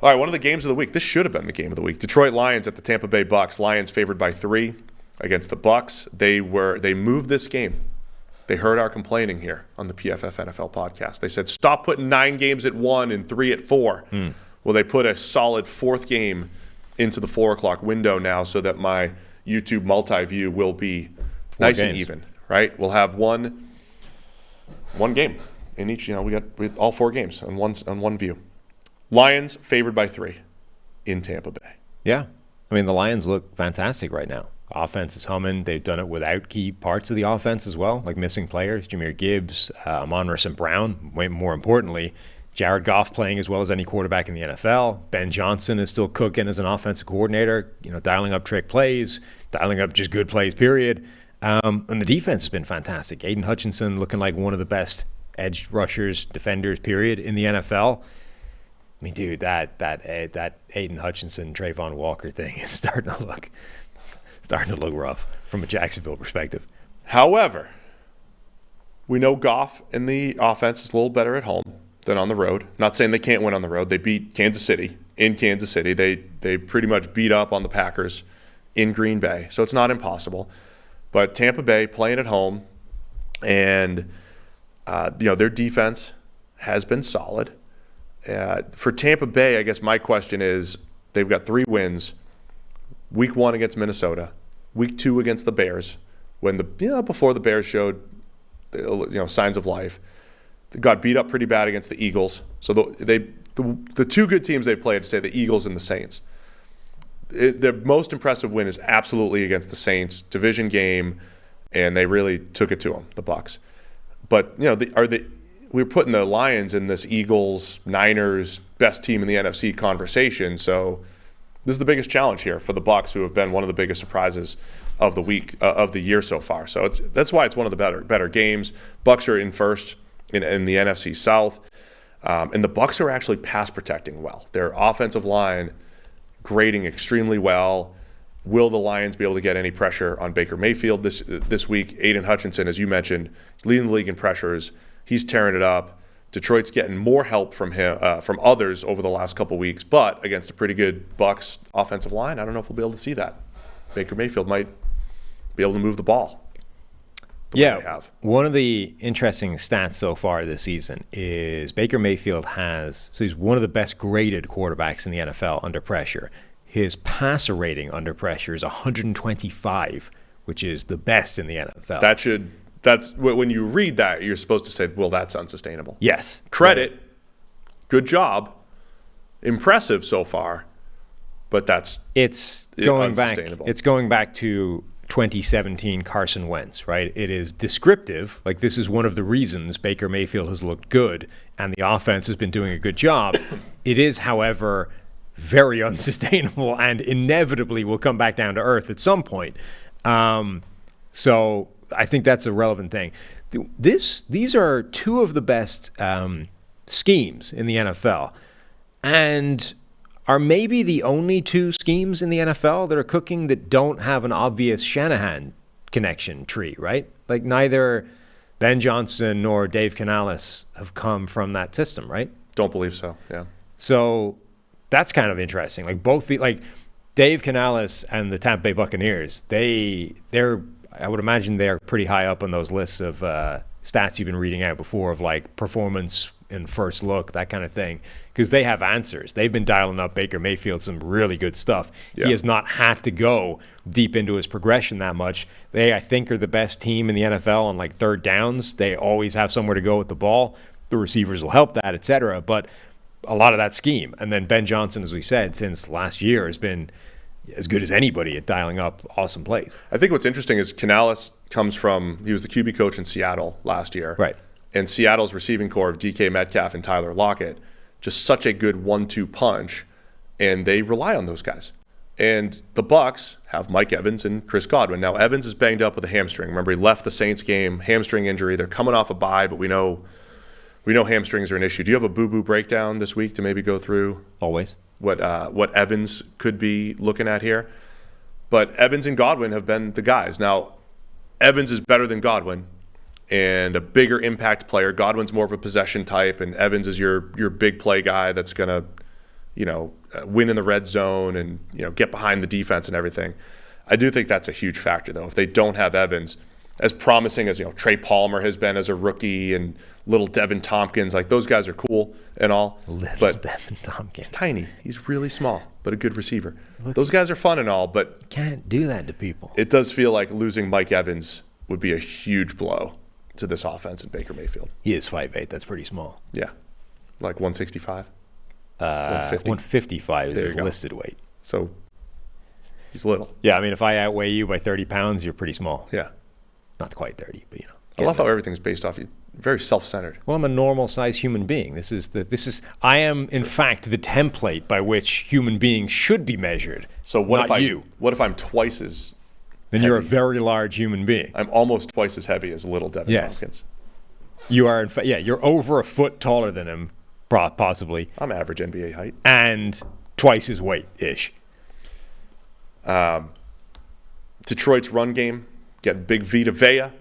All right, one of the games of the week. This should have been the game of the week. Detroit Lions at the Tampa Bay Bucks. Lions favored by 3 against the Bucks. They moved this game. They heard our complaining here on the PFF NFL podcast. They said, stop putting 9 games at 1 and 3 at 4. Well, they put a solid 4th game into the 4 o'clock window now so that my YouTube multi-view will be nice and even, right? We'll have one game in each. We got all 4 games on one view. Lions favored by 3 in Tampa Bay. Yeah. I mean, the Lions look fantastic right now. Offense is humming. They've done it without key parts of the offense as well, like missing players, Jahmyr Gibbs, Amon-Ra St. Brown. Way more importantly, Jared Goff playing as well as any quarterback in the NFL. Ben Johnson is still cooking as an offensive coordinator, dialing up trick plays, dialing up just good plays, period. And the defense has been fantastic. Aiden Hutchinson looking like one of the best edge rushers, defenders, period, in the NFL. I mean, dude, that Aiden Hutchinson, Trayvon Walker thing is starting to look rough from a Jacksonville perspective. However, we know Goff and the offense is a little better at home than on the road. Not saying they can't win on the road. They beat Kansas City in Kansas City. They pretty much beat up on the Packers in Green Bay, so it's not impossible. But Tampa Bay playing at home, and their defense has been solid. For Tampa Bay, I guess my question is, they've got 3 wins. Week 1 against Minnesota, week 2 against the Bears, when before the Bears showed signs of life. They got beat up pretty bad against the Eagles. So the 2 good teams they've played, say the Eagles and the Saints. Their most impressive win is absolutely against the Saints, division game, and they really took it to them, the Bucs. But we're putting the Lions in this Eagles, Niners, best team in the NFC conversation. So this is the biggest challenge here for the Bucs, who have been one of the biggest surprises of the week of the year so far. So that's why it's one of the better games. Bucs are in first in the NFC South, and the Bucs are actually pass protecting well. Their offensive line grading extremely well. Will the Lions be able to get any pressure on Baker Mayfield this week? Aiden Hutchinson, as you mentioned, leading the league in pressures. He's tearing it up. Detroit's getting more help from him, from others over the last couple weeks, but against a pretty good Bucs offensive line, I don't know if we'll be able to see that. Baker Mayfield might be able to move the ball. One of the interesting stats so far this season is Baker Mayfield he's one of the best graded quarterbacks in the NFL under pressure. His passer rating under pressure is 125, which is the best in the NFL. That's when you read that, you're supposed to say, well, that's unsustainable. Yes. Credit. Good job. Impressive so far, but it's going unsustainable. It's going back to 2017 Carson Wentz, right? It is descriptive. Like, this is one of the reasons Baker Mayfield has looked good and the offense has been doing a good job. It is, however, very unsustainable and inevitably will come back down to earth at some point. So I think that's a relevant thing. These are 2 of the best schemes in the NFL, and are maybe the only 2 schemes in the NFL that are cooking that don't have an obvious Shanahan connection tree, right? Like, neither Ben Johnson nor Dave Canales have come from that system, right? Don't believe so, yeah. So that's kind of interesting. Like, Dave Canales and the Tampa Bay Buccaneers, they're I would imagine they're pretty high up on those lists of stats you've been reading out before, of like performance in first look, that kind of thing, because they have answers. They've been dialing up Baker Mayfield some really good stuff. Yeah. He has not had to go deep into his progression that much. They, I think, are the best team in the NFL on like third downs. They always have somewhere to go with the ball. The receivers will help that, etc. But a lot of that scheme. And then Ben Johnson, as we said, since last year has been as good as anybody at dialing up awesome plays. I think what's interesting is Canales he was the QB coach in Seattle last year. Right. And Seattle's receiving core of DK Metcalf and Tyler Lockett, just such a good 1-2 punch, and they rely on those guys. And the Bucs have Mike Evans and Chris Godwin. Now, Evans is banged up with a hamstring. Remember, he left the Saints game, hamstring injury. They're coming off a bye, but we know hamstrings are an issue. Do you have a boo-boo breakdown this week to maybe go through? Always. What Evans could be looking at here? But Evans and Godwin have been the guys. Now, Evans is better than Godwin and a bigger impact player. Godwin's more of a possession type, and Evans is your big play guy that's going to win in the red zone and, get behind the defense and everything. I do think that's a huge factor, though. If they don't have Evans, as promising as, Trey Palmer has been as a rookie and little Devin Tompkins, like those guys are cool and all. But Devin Tompkins. He's tiny. He's really small, but a good receiver. Those guys are fun and all, but you can't do that to people. It does feel like losing Mike Evans would be a huge blow to this offense in Baker Mayfield. He is 5'8". That's pretty small. Yeah. Like 165? 150? 155 is his listed weight. So he's little. Yeah, I mean, if I outweigh you by 30 pounds, you're pretty small. Yeah. Not quite 30, but I love how everything's based off you. Very self-centered. Well, I'm a normal-sized human being. I am, in fact, the template by which human beings should be measured. So what if I'm twice as Then heavy? You're a very large human being. I'm almost twice as heavy as little Devin Tompkins. You are, in fact, you're over a foot taller than him, possibly. I'm average NBA height. And twice his weight-ish. Detroit's run game, get big Vita Vea.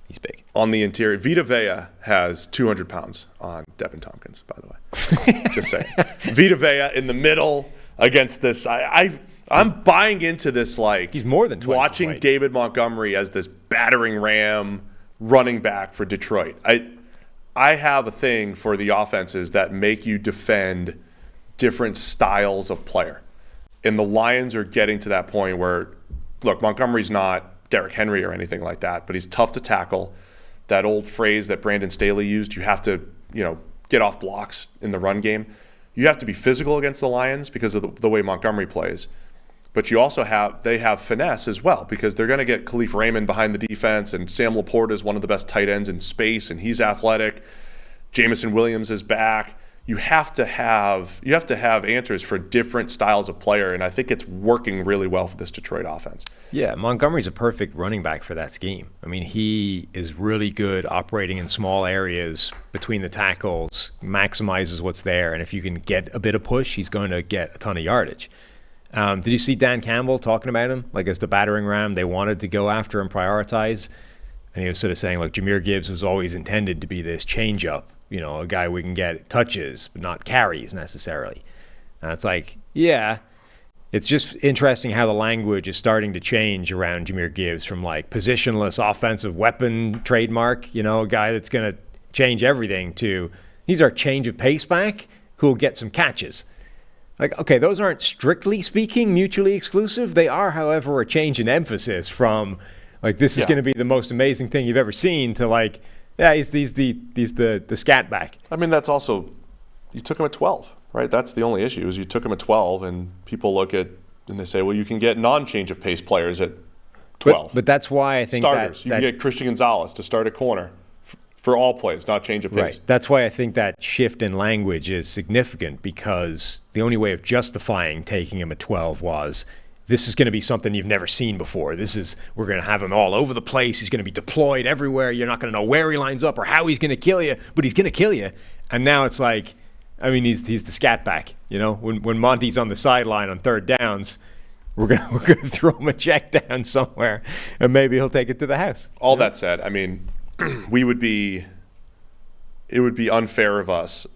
He's big. On the interior, Vita Vea has 200 pounds on Devin Tompkins, by the way. Just saying. Vita Vea in the middle against this. I'm buying into this, like, he's more than twice watching his weight. David Montgomery as this battering ram running back for Detroit. I have a thing for the offenses that make you defend different styles of player. And the Lions are getting to that point where, look, Montgomery's not Derrick Henry or anything like that, but he's tough to tackle. That old phrase that Brandon Staley used, you have to, get off blocks in the run game. You have to be physical against the Lions because of the way Montgomery plays. But you also have finesse as well, because they're going to get Khalif Raymond behind the defense, and Sam Laporta is one of the best tight ends in space, and he's athletic. Jamison Williams is back. You have to have answers for different styles of player, and I think it's working really well for this Detroit offense. Yeah, Montgomery's a perfect running back for that scheme. I mean, he is really good operating in small areas between the tackles, maximizes what's there, and if you can get a bit of push, he's going to get a ton of yardage. Did you see Dan Campbell talking about him? Like, as the battering ram, they wanted to go after and prioritize. And he was sort of saying, like, Jahmyr Gibbs was always intended to be this change-up, a guy we can get touches, but not carries necessarily. And it's like, yeah, it's just interesting how the language is starting to change around Jahmyr Gibbs from, like, positionless offensive weapon trademark, a guy that's going to change everything, to he's our change of pace back who'll get some catches. Like, okay, those aren't strictly speaking mutually exclusive. They are, however, a change in emphasis from, like, this is going to be the most amazing thing you've ever seen to, like, yeah, he's the scat back. I mean, that's also, you took him at 12, right? That's the only issue, is you took him at 12, and people look at and they say, well, you can get non-change of pace players at 12. But that's why I think starters. You can get Christian Gonzalez to start at corner for all plays, not change of pace. Right. That's why I think that shift in language is significant, because the only way of justifying taking him at 12 was, this is going to be something you've never seen before. We're going to have him all over the place. He's going to be deployed everywhere. You're not going to know where he lines up or how he's going to kill you, but he's going to kill you. And now it's like, I mean, he's the scat back. When Monty's on the sideline on third downs, we're gonna throw him a check down somewhere, and maybe he'll take it to the house. All that said, I mean, it would be unfair of us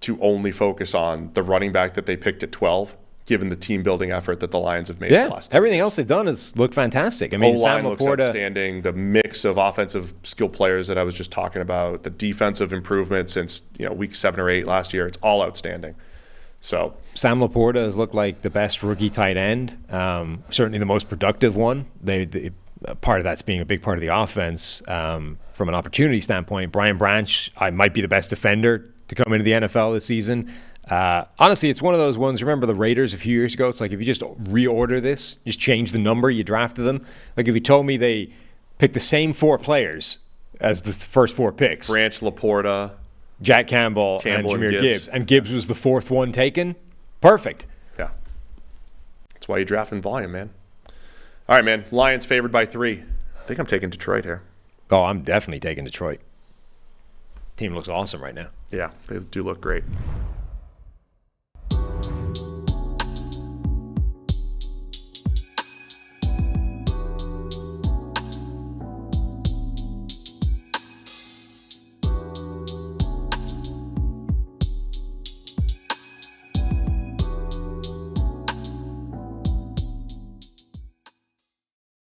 to only focus on the running back that they picked at 12, given the team building effort that the Lions have made. Yeah, the last everything else they've done has looked fantastic. I mean, O-line looks outstanding. The mix of offensive skill players that I was just talking about, the defensive improvement since week 7 or 8 last year, it's all outstanding. So Sam Laporta has looked like the best rookie tight end, certainly the most productive one. Part of that's being a big part of the offense. From an opportunity standpoint, Brian Branch might be the best defender to come into the NFL this season. Honestly, it's one of those ones. Remember the Raiders a few years ago? It's like, if you just reorder this, just change the number you drafted them. Like, if you told me they picked the same 4 players as the first 4 picks, Branch, Laporta, Jack Campbell and Jahmyr Gibbs, and Gibbs was the 4th one taken, perfect. Yeah, that's why you draft in volume, man. All right, man. Lions favored by 3. I think I'm taking Detroit here. Oh, I'm definitely taking Detroit. Team looks awesome right now. Yeah, they do look great.